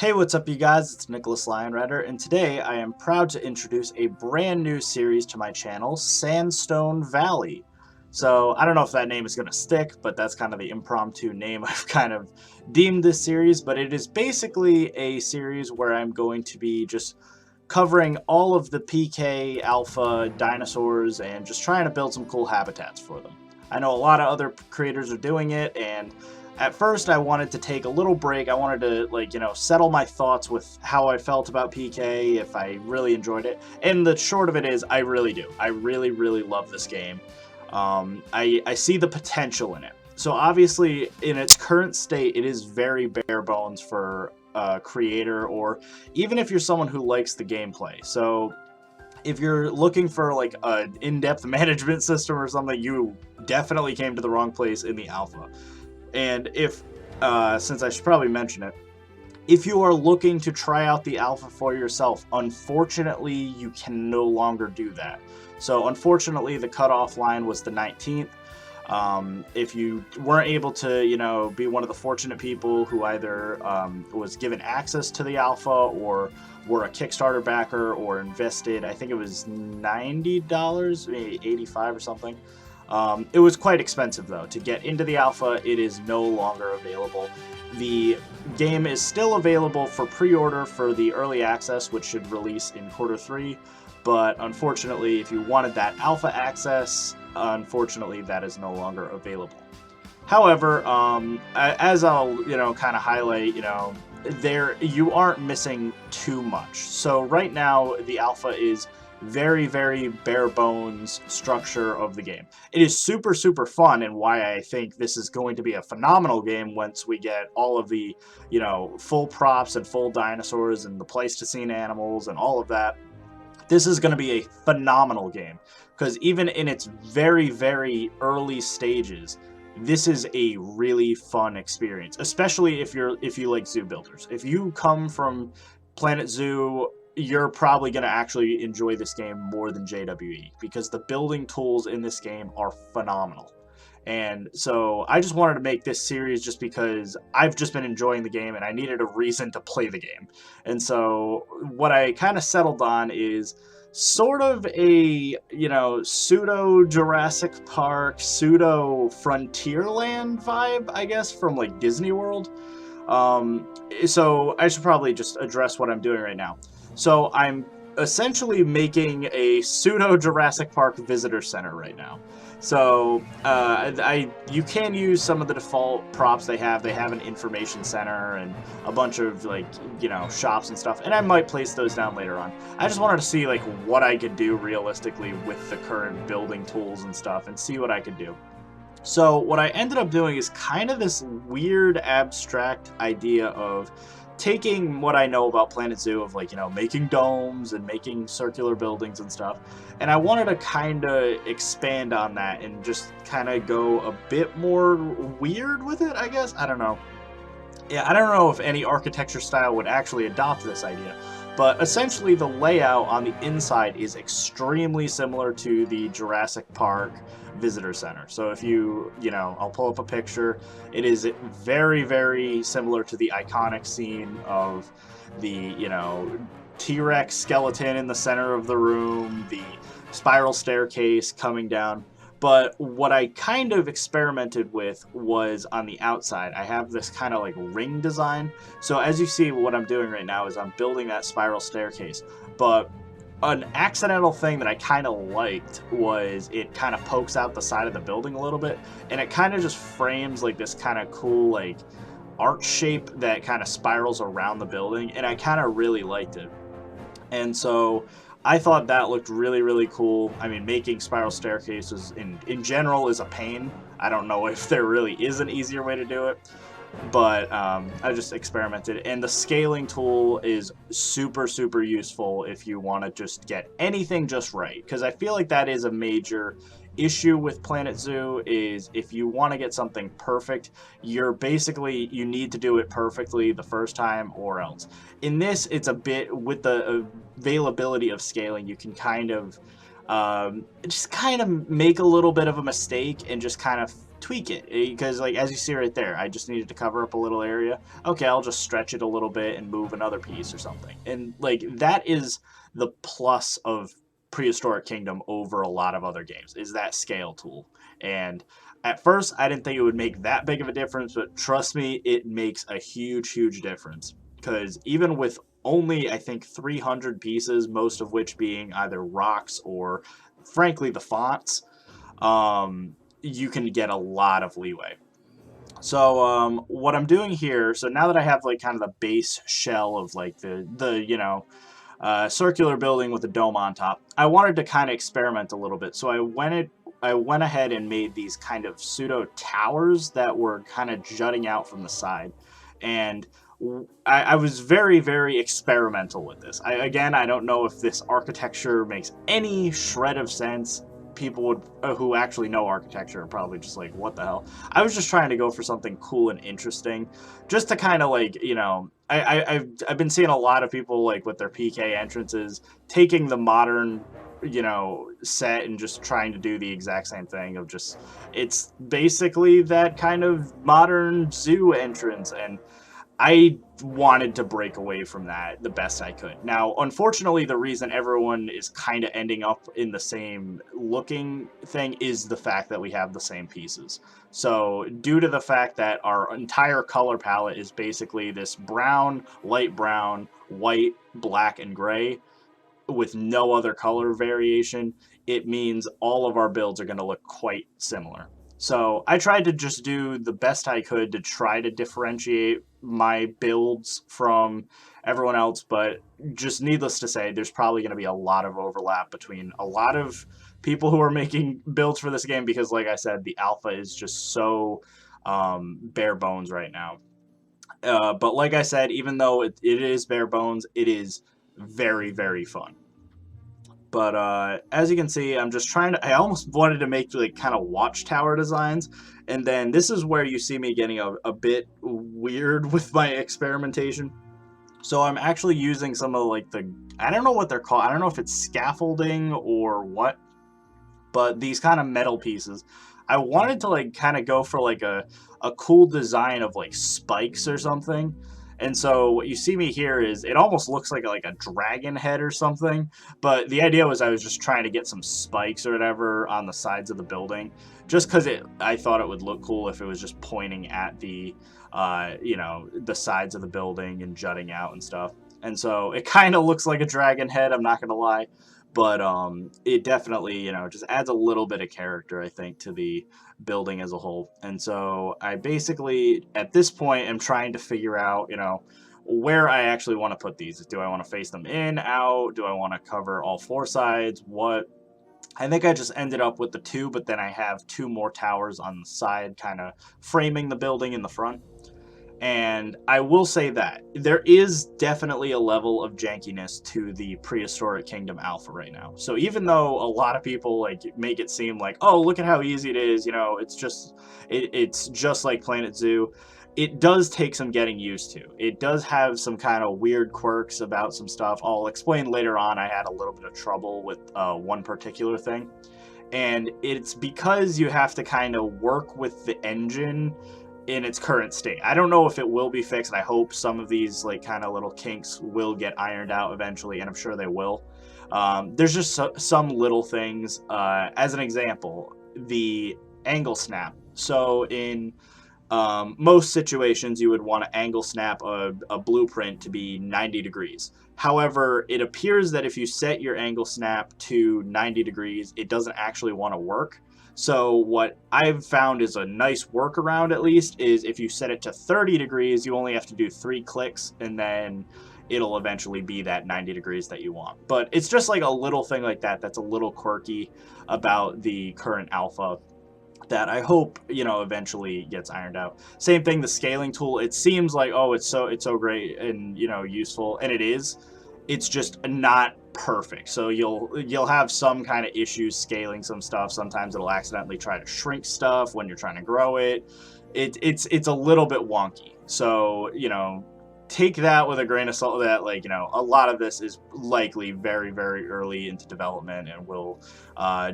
Hey, what's up, you guys? It's IAmTheLionRider, and today I am proud to introduce a brand new series to my channel, Sandstone Valley. So, I don't know if that name is going to stick, but that's kind of the impromptu name I've kind of deemed this series. But it is basically a series where I'm going to be just covering all of the PK Alpha dinosaurs and just trying to build some cool habitats for them. I know a lot of other creators are doing it, and at first I wanted to take a little break. I wanted to, settle my thoughts with how I felt about PK, if I really enjoyed it. And the short of it is, I really do. I really, really love this game. I see the potential in it. So obviously, in its current state, it is very bare bones for a creator, or even if you're someone who likes the gameplay. So if you're looking for like an in-depth management system or something, you definitely came to the wrong place in the alpha. And if, since I should probably mention it, if you are looking to try out the alpha for yourself, unfortunately, you can no longer do that. So unfortunately, the cutoff line was the 19th. If you weren't able to, be one of the fortunate people who either was given access to the alpha or were a Kickstarter backer or invested, I think it was $90, maybe $85 or something. It was quite expensive, though. To get into the alpha, it is no longer available. The game is still available for pre-order for the early access, which should release in Q3, but unfortunately, if you wanted that alpha access, unfortunately, that is no longer available. However, as I'll, kind of highlight, you aren't missing too much. So right now, the alpha is very, very bare bones structure of the game. It is super, super fun, and why I think this is going to be a phenomenal game once we get all of the, full props and full dinosaurs and the Pleistocene animals and all of that. This is going to be a phenomenal game, because even in its very, very early stages, this is a really fun experience, especially if you like zoo builders. If you come from Planet Zoo, you're probably going to actually enjoy this game more than JWE, because the building tools in this game are phenomenal. And so I just wanted to make this series just because I've just been enjoying the game and I needed a reason to play the game. And so what I kind of settled on is sort of a, pseudo Jurassic Park, pseudo Frontierland vibe, I guess, from like Disney World. So I should probably just address what I'm doing right now. So I'm essentially making a pseudo Jurassic Park visitor center right now. So you can use some of the default props they have. They have an information center and a bunch of shops and stuff, and I might place those down later on. I just wanted to see what I could do realistically with the current building tools and stuff, and see what I could do. So what I ended up doing is kind of this weird abstract idea of taking what I know about Planet Zoo of making domes and making circular buildings and stuff, and I wanted to kind of expand on that and just kind of go a bit more weird with it, I guess. I don't know. Yeah, I don't know if any architecture style would actually adopt this idea, but essentially the layout on the inside is extremely similar to the Jurassic Park visitor center. So if I'll pull up a picture. It is very, very similar to the iconic scene of the, T-Rex skeleton in the center of the room, the spiral staircase coming down. But what I kind of experimented with was on the outside. I have this kind of ring design. So as you see, what I'm doing right now is I'm building that spiral staircase. But an accidental thing that I kind of liked was it kind of pokes out the side of the building a little bit. And it kind of just frames this kind of cool arch shape that kind of spirals around the building. And I kind of really liked it. And so I thought that looked really, really cool. I mean, making spiral staircases in general is a pain. I don't know if there really is an easier way to do it, but I just experimented. And the scaling tool is super, super useful if you want to just get anything just right, because I feel like that is a major issue with Planet Zoo. Is if you want to get something perfect, you need to do it perfectly the first time or else. In this, it's a bit, with the availability of scaling, you can just kind of make a little bit of a mistake and just kind of tweak it, because like as you see right there, I just needed to cover up a little area. Okay, I'll just stretch it a little bit and move another piece or something. And like that is the plus of Prehistoric Kingdom over a lot of other games, is that scale tool. And at first I didn't think it would make that big of a difference, but trust me, it makes a huge difference, because even with only I think 300 pieces, most of which being either rocks or frankly the fonts, you can get a lot of leeway. So what I'm doing here, so now that I have like kind of the base shell of like the circular building with a dome on top, I wanted to kind of experiment a little bit. So I went ahead and made these kind of pseudo towers that were kind of jutting out from the side, and I was very experimental with this. Again, I don't know if this architecture makes any shred of sense. People would who actually know architecture are probably just like, what the hell. I was just trying to go for something cool and interesting, just to kind of like, you know, I've been seeing a lot of people like with their PK entrances taking the modern, you know, set and just trying to do the exact same thing of just, it's basically that kind of modern zoo entrance, and I wanted to break away from that the best I could. Now, unfortunately, the reason everyone is kind of ending up in the same looking thing is the fact that we have the same pieces. So, due to the fact that our entire color palette is basically this brown, light brown, white, black, and gray, with no other color variation, it means all of our builds are going to look quite similar. So I tried to just do the best I could to try to differentiate my builds from everyone else, but just needless to say, there's probably going to be a lot of overlap between a lot of people who are making builds for this game, because like I said, the alpha is just so bare bones right now. But like I said, even though it is bare bones, it is very fun. But as you can see, I'm just trying to, I almost wanted to make like kind of watchtower designs, and then this is where you see me getting a bit weird with my experimentation. So I'm actually using some of like I don't know what they're called, I don't know if it's scaffolding or what, but these kind of metal pieces, I wanted to like kind of go for like a cool design of like spikes or something. And so what you see me here is it almost looks like a dragon head or something. But the idea was I was just trying to get some spikes or whatever on the sides of the building, just because I thought it would look cool if it was just pointing at the you know, the sides of the building and jutting out and stuff. And so it kind of looks like a dragon head, I'm not gonna lie, but it definitely, you know, just adds a little bit of character, I think, to the building as a whole. And so I basically at this point am trying to figure out, you know, where I actually want to put these. Do I want to face them in, out? Do I want to cover all four sides? What? I think I just ended up with the two, but then I have two more towers on the side, kind of framing the building in the front. And I will say that there is definitely a level of jankiness to the Prehistoric Kingdom Alpha right now. So even though a lot of people like make it seem like, oh, look at how easy it is, you know, it's just like Planet Zoo, it does take some getting used to. It does have some kind of weird quirks about some stuff. I'll explain later on. I had a little bit of trouble with one particular thing, and it's because you have to kind of work with the engine in its current state. I don't know if it will be fixed, and I hope some of these like kind of little kinks will get ironed out eventually, and I'm sure they will. There's just some little things. As an example, the angle snap. So in most situations, you would want to angle snap a blueprint to be 90 degrees. However, it appears that if you set your angle snap to 90 degrees, it doesn't actually want to work. So what I've found is a nice workaround, at least, is if you set it to 30 degrees, you only have to do 3 clicks, and then it'll eventually be that 90 degrees that you want. But it's just like a little thing like that that's a little quirky about the current alpha that I hope, you know, eventually gets ironed out. Same thing, the scaling tool. It seems like, oh, it's so great and, you know, useful, and it is. It's just not perfect. So you'll have some kind of issues scaling some stuff. Sometimes it'll accidentally try to shrink stuff when you're trying to grow it. It's a little bit wonky. So, you know, take that with a grain of salt, that like, you know, a lot of this is likely very early into development and will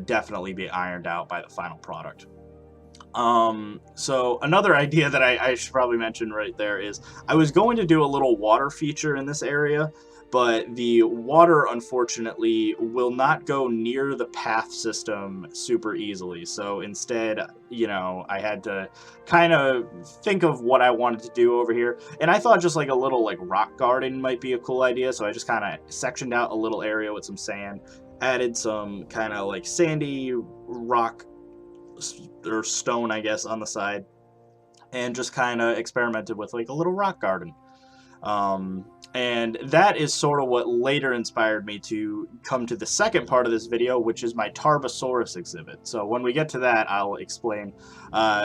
definitely be ironed out by the final product. So another idea that I should probably mention right there is I was going to do a little water feature in this area, but the water unfortunately will not go near the path system super easily. So instead, you know, I had to kind of think of what I wanted to do over here. And I thought just like a little like rock garden might be a cool idea. So I just kind of sectioned out a little area with some sand, added some kind of like sandy rock or stone, I guess, on the side, and just kind of experimented with like a little rock garden. And that is sort of what later inspired me to come to the second part of this video, which is my Tarbosaurus exhibit. So when we get to that, I'll explain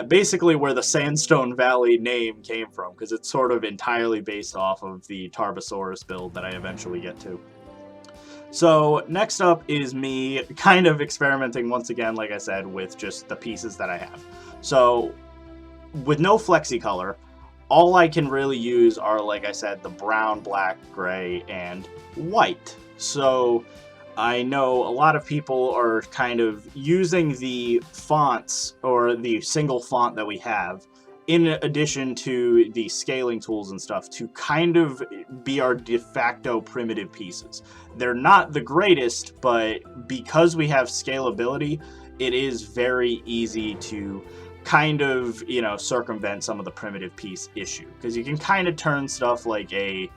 basically where the Sandstone Valley name came from, because it's sort of entirely based off of the Tarbosaurus build that I eventually get to. So next up is me kind of experimenting once again, like I said, with just the pieces that I have. So with no flexi color, all I can really use are, like I said, the brown, black, gray, and white. So I know a lot of people are kind of using the fonts or the single font that we have in addition to the scaling tools and stuff to kind of be our de facto primitive pieces. They're not the greatest, but because we have scalability, it is very easy to kind of, you know, circumvent some of the primitive piece issue, because you can kind of turn stuff like a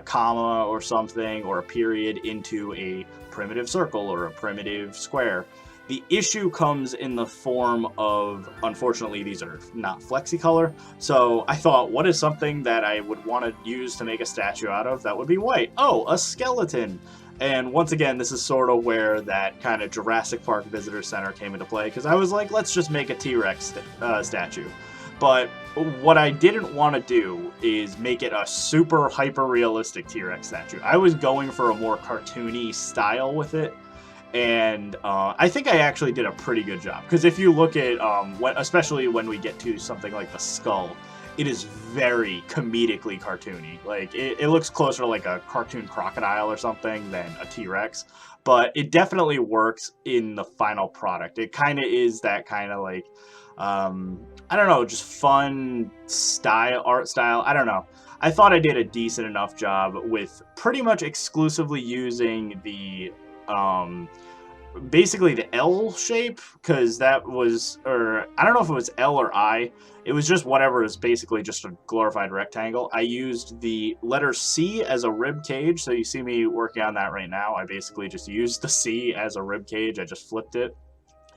comma or something or a period into a primitive circle or a primitive square. The issue comes in the form of, unfortunately, these are not flexicolor, so I thought, what is something that I would want to use to make a statue out of that would be white? Oh, a skeleton! And once again, this is sort of where that kind of Jurassic Park Visitor Center came into play, because I was like, let's just make a T-Rex statue. But what I didn't want to do is make it a super hyper-realistic T-Rex statue. I was going for a more cartoony style with it, and I think I actually did a pretty good job. Because if you look at, especially when we get to something like the skull, it is very comedically cartoony. Like, it looks closer to like a cartoon crocodile or something than a T-Rex. But it definitely works in the final product. It kind of is that kind of like, I don't know, just fun style, art style. I don't know. I thought I did a decent enough job with pretty much exclusively using the, basically the L shape, because that was, or I don't know if it was L or I. It was just whatever is basically just a glorified rectangle. I used the letter C as a rib cage, so you see me working on that right now. I basically just used the C as a rib cage. I just flipped it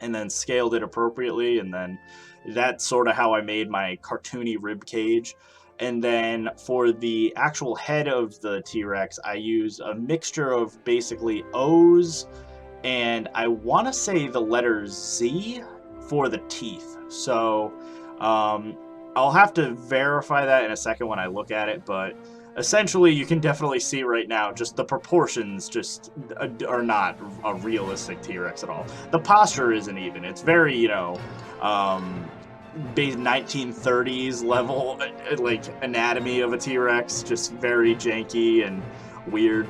and then scaled it appropriately, and then that's sort of how I made my cartoony rib cage. And then for the actual head of the T-Rex, I used a mixture of basically O's and I want to say the letter Z for the teeth. So I'll have to verify that in a second when I look at it, but essentially you can definitely see right now just the proportions just are not a realistic T-Rex at all. The posture isn't even. It's very, you know, 1930s level, like, anatomy of a T-Rex, just very janky and weird.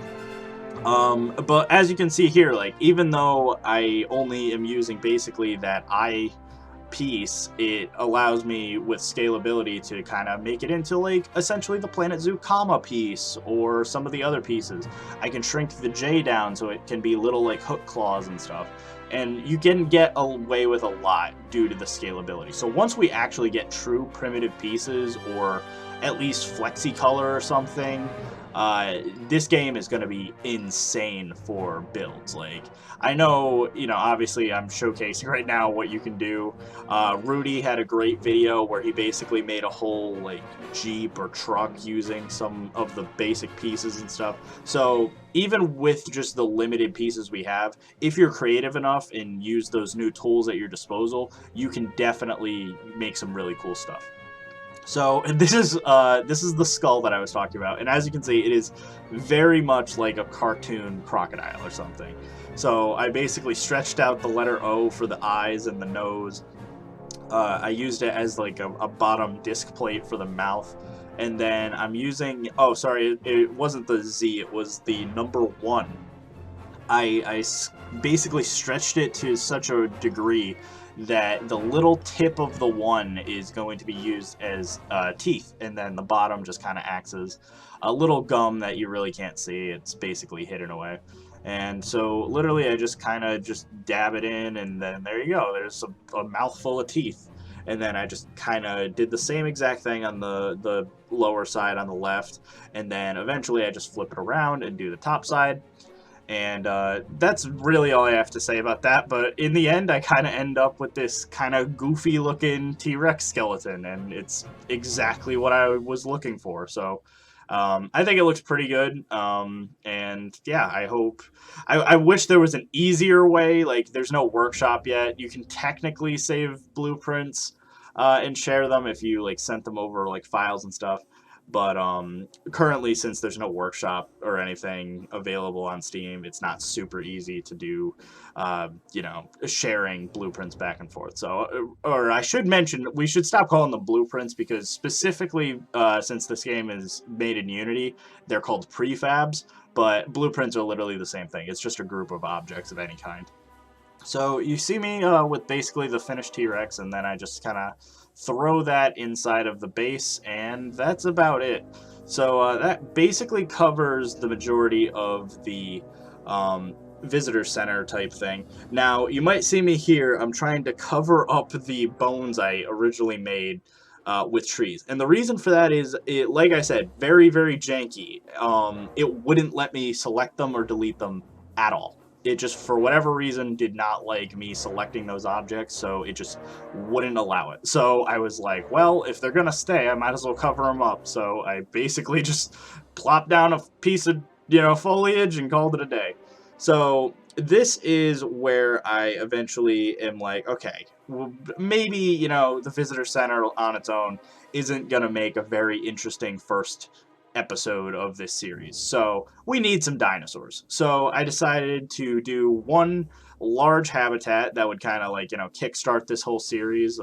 But as you can see here, like, even though I only am using basically that eye piece, it allows me with scalability to kind of make it into like essentially the Planet Zoo comma piece or some of the other pieces. I can shrink the J down so it can be little like hook claws and stuff. And you can get away with a lot due to the scalability. So once we actually get true primitive pieces, or at least flexi-color or something, this game is going to be insane for builds. Like, I know, you know, obviously I'm showcasing right now what you can do. Rudy had a great video where he basically made a whole, like, Jeep or truck using some of the basic pieces and stuff. So even with just the limited pieces we have, if you're creative enough and use those new tools at your disposal, you can definitely make some really cool stuff. So this is the skull that I was talking about, and as you can see, it is very much like a cartoon crocodile or something. So I basically stretched out the letter O for the eyes and the nose. I used it as like a bottom disc plate for the mouth, and then I'm using, oh sorry, it wasn't the Z, it was the number 1. I basically stretched it to such a degree that the little tip of the one is going to be used as teeth, and then the bottom just kind of acts as a little gum that you really can't see. It's basically hidden away. And so literally I just kind of just dab it in, and then there you go. There's a mouthful of teeth. And then I just kind of did the same exact thing on the lower side on the left. And then eventually I just flip it around and do the top side. And that's really all I have to say about that. But in the end, I kind of end up with this kind of goofy looking T-Rex skeleton, and it's exactly what I was looking for. So I think it looks pretty good. And yeah, I wish there was an easier way. Like, there's no workshop yet. You can technically save blueprints and share them if you like sent them over like files and stuff. But currently, since there's no workshop or anything available on Steam, it's not super easy to do, sharing blueprints back and forth. So, or I should mention, we should stop calling them blueprints, because specifically, since this game is made in Unity, they're called prefabs, but blueprints are literally the same thing. It's just a group of objects of any kind. So you see me with basically the finished T-Rex, and then I just kind of throw that inside of the base, and that's about it. So that basically covers the majority of the visitor center type thing. Now, you might see me here. I'm trying to cover up the bones I originally made with trees. And the reason for that is, like I said, very, very janky. It wouldn't let me select them or delete them at all. It just, for whatever reason, did not like me selecting those objects, so it just wouldn't allow it. So I was like, well, if they're gonna stay, I might as well cover them up. So I basically just plopped down a piece of, foliage and called it a day. So this is where I eventually am like, okay, well, maybe, the visitor center on its own isn't gonna make a very interesting first episode of this series. So we need some dinosaurs. So I decided to do one large habitat that would kind of like, kickstart this whole series.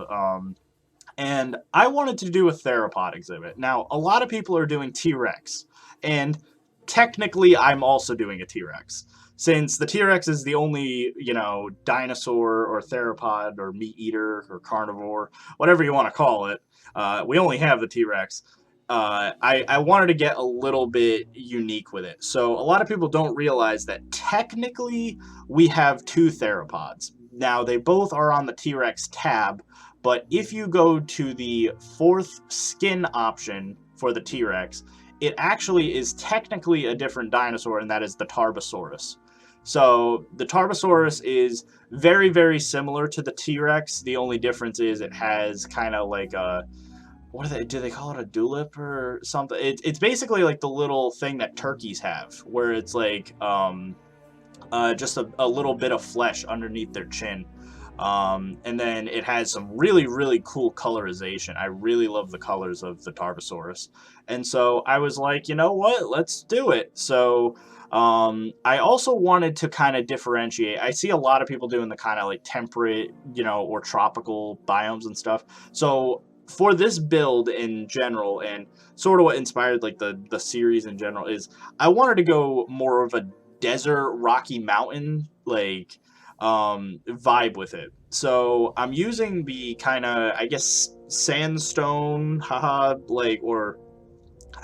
And I wanted to do a theropod exhibit. Now, a lot of people are doing T-Rex, and technically I'm also doing a T-Rex. Since the T-Rex is the only, dinosaur or theropod or meat eater or carnivore, whatever you want to call it, we only have the T-Rex. I wanted to get a little bit unique with it. So a lot of people don't realize that technically we have two theropods. Now, they both are on the T-Rex tab, but if you go to the fourth skin option for the T-Rex, it actually is technically a different dinosaur, and that is the Tarbosaurus. So the Tarbosaurus is very, very similar to the T-Rex. The only difference is it has kind of like a... do they call it a dewlap or something? It's basically like the little thing that turkeys have, where it's like just a little bit of flesh underneath their chin. And then it has some really, really cool colorization. I really love the colors of the Tarbosaurus. And so I was like, you know what? Let's do it. So I also wanted to kind of differentiate. I see a lot of people doing the kind of like temperate, or tropical biomes and stuff. So for this build in general, and sort of what inspired like the series in general, is I wanted to go more of a desert, Rocky Mountain like vibe with it. So I'm using the kind of, I guess, sandstone, or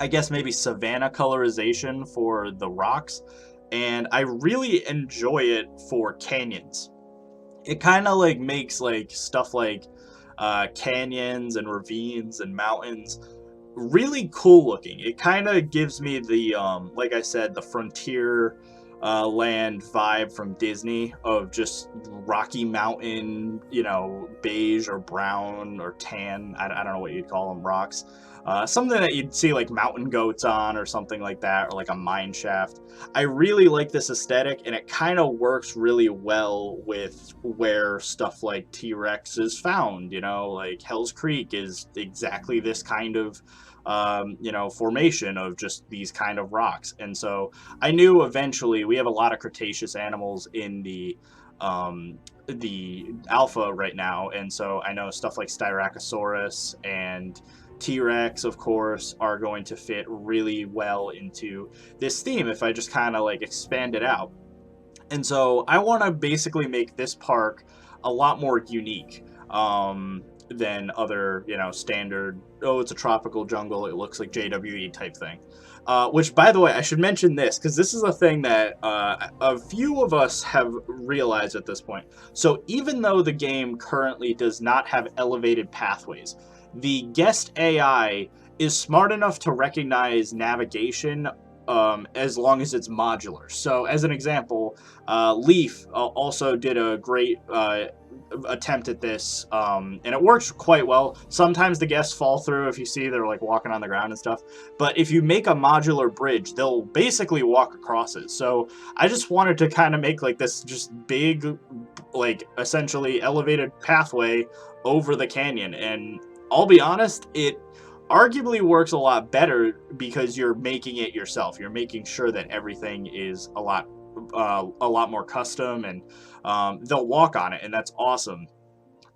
I guess maybe savanna colorization for the rocks, and I really enjoy it for canyons. It kind of like makes like stuff like canyons and ravines and mountains really cool looking. It kind of gives me the like I said, the frontier land vibe from Disney, of just Rocky Mountain, beige or brown or tan, I don't know what you'd call them, rocks. Something that you'd see like mountain goats on or something like that, or like a mine shaft. I really like this aesthetic, and it kind of works really well with where stuff like T-Rex is found. Like Hell's Creek is exactly this kind of formation of just these kind of rocks. And so I knew eventually, we have a lot of Cretaceous animals in the alpha right now, and so I know stuff like Styracosaurus and T-Rex, of course, are going to fit really well into this theme if I just kind of like expand it out. And so I want to basically make this park a lot more unique than other, you know, standard, oh, it's a tropical jungle, it looks like JWE type thing. Which, by the way, I should mention this, because this is a thing that a few of us have realized at this point. So even though the game currently does not have elevated pathways, the guest AI is smart enough to recognize navigation as long as it's modular. So as an example, Leaf also did a great attempt at this, and it works quite well. Sometimes the guests fall through, if you see they're like walking on the ground and stuff, but if you make a modular bridge, they'll basically walk across it. So I just wanted to kind of make like this just big, like essentially elevated pathway over the canyon, and I'll be honest, it arguably works a lot better because you're making it yourself. You're making sure that everything is a lot more custom, and they'll walk on it, and that's awesome.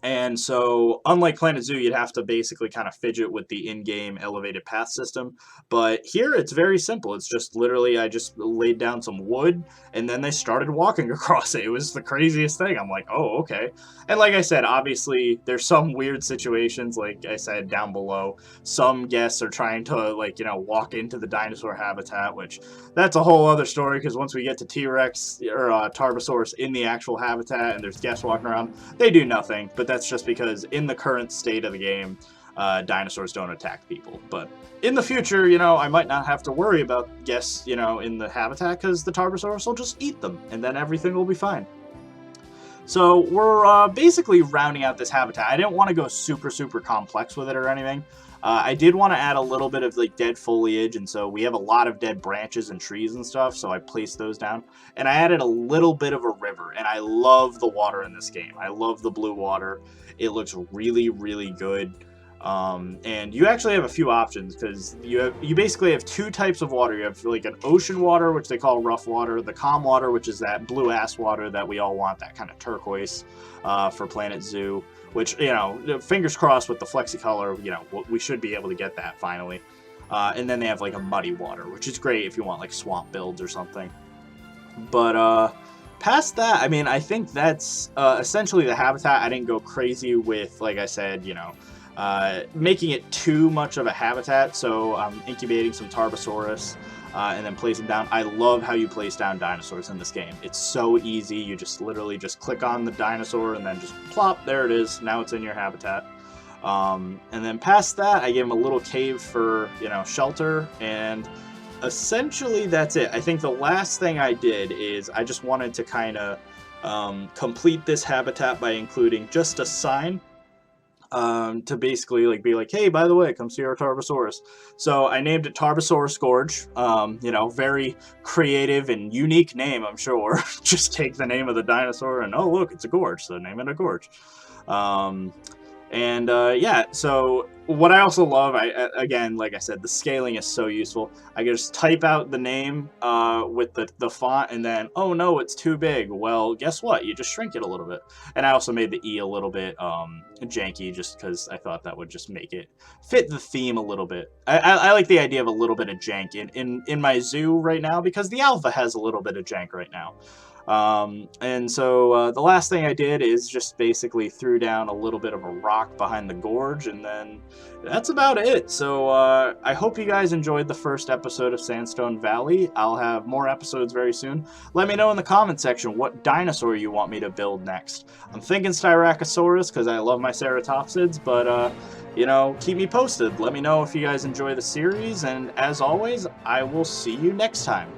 And so, unlike Planet Zoo, you'd have to basically kind of fidget with the in-game elevated path system. But here, it's very simple. It's just literally, I just laid down some wood, and then they started walking across it. It was the craziest thing. I'm like, oh, okay. And like I said, obviously, there's some weird situations, like I said, down below. Some guests are trying to, like, you know, walk into the dinosaur habitat, which that's a whole other story, because once we get to T-Rex or Tarbosaurus in the actual habitat, and there's guests walking around, they do nothing. But that's just because in the current state of the game, dinosaurs don't attack people. But in the future, you know, I might not have to worry about guests, you know, in the habitat, because the Tarbosaurus will just eat them, and then everything will be fine. So we're basically rounding out this habitat. I didn't want to go super complex with it or anything. I did want to add a little bit of like dead foliage, and so we have a lot of dead branches and trees and stuff, so I placed those down. And I added a little bit of a river, and I love the water in this game. I love the blue water. It looks really good. And you actually have a few options, because you basically have two types of water. You have like an ocean water, which they call rough water, the calm water, which is that blue ass water that we all want, that kind of turquoise for Planet Zoo, which, you know, fingers crossed with the FlexiColor, you know, we should be able to get that finally. And then they have like a muddy water, which is great if you want like swamp builds or something. But past that, I mean, I think that's essentially the habitat. I didn't go crazy with, like I said, you know, making it too much of a habitat. So I'm incubating some Tarbosaurus and then place them down. I love how you place down dinosaurs in this game. It's so easy. You just literally just click on the dinosaur and then just plop, there it is. Now it's in your habitat. And then past that, I gave him a little cave for, you know, shelter, and essentially that's it. I think the last thing I did is I just wanted to kind of complete this habitat by including just a sign to basically like be like, hey, by the way, come see our Tarbosaurus. So I named it Tarbosaurus Gorge. You know, very creative and unique name, I'm sure. Just take the name of the dinosaur and, oh, look, it's a gorge, so name it a gorge. Yeah, so what I also love, again, like I said, the scaling is so useful. I can just type out the name with the font, and then, oh no, it's too big. Well, guess what? You just shrink it a little bit. And I also made the E a little bit janky, just because I thought that would just make it fit the theme a little bit. I like the idea of a little bit of jank in my zoo right now, because the alpha has a little bit of jank right now. And so the last thing I did is just basically threw down a little bit of a rock behind the gorge, and then that's about it. So I hope you guys enjoyed the first episode of Sandstone Valley. I'll have more episodes very soon. Let me know in the comment section what dinosaur you want me to build next. I'm thinking Styracosaurus, because I love my ceratopsids, but you know, keep me posted. Let me know if you guys enjoy the series, and as always, I will see you next time.